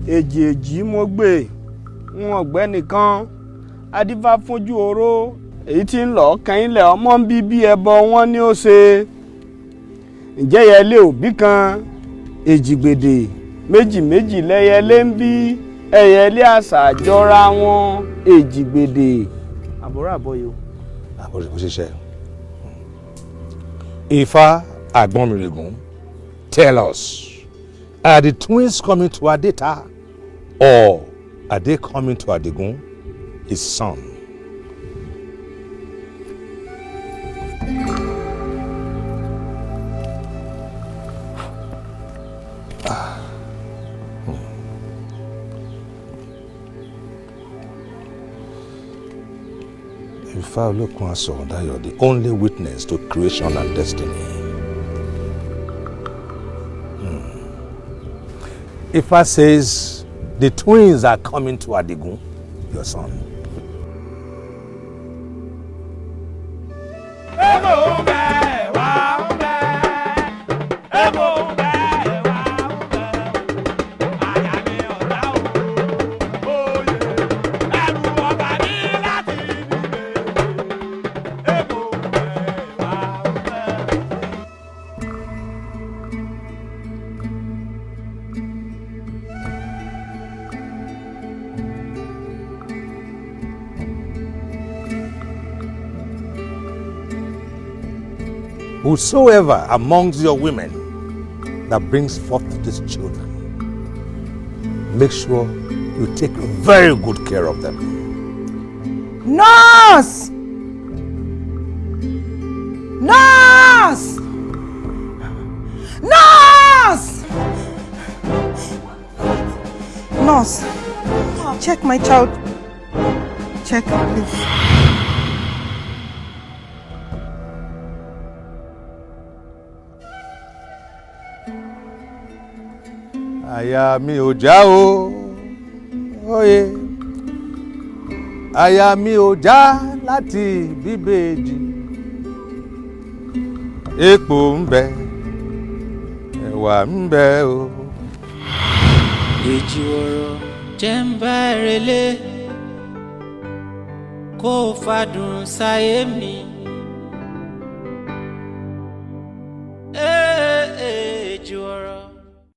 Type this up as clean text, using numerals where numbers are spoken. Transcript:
Èjì mo gbé wọn ọ̀gbẹ́ nìkan adífá fúnjú oró èyí tí ń lọ kàn ilẹ̀ ọmọ ń bí ẹbọ wọn ni ó ṣe ǹjẹ́ yẹlé òbí kan èjìgbèdè méjì lẹ́yẹlé ń bí ẹyẹlé àṣà jọra wọn èjìgbèdè àbúrò àbọyọ. àbúrò bó ṣe ṣe Ifá Àgbọnmìrègún, tell us, are the twins coming to Adeta or are they coming to Adegun, his son? Ifá Olókun Asọ̀rọ̀dáyọ̀, the only witness to creation and destiny. Ifá says the twins are coming to Adegun, your son. Whosoever amongst your women that brings forth these children, make sure you take very good care of them. Nurse! Nurse! Nurse! Nurse, check my child. Check, please. Àyà mi ò já o, oye. Àyà mi ò já láti bíbèjì. Epo ń bẹ, ẹ̀wà ń bẹ o. Èjì ọ̀rọ̀ jẹ́ ń bá relé kó fàdùn sáyé mi.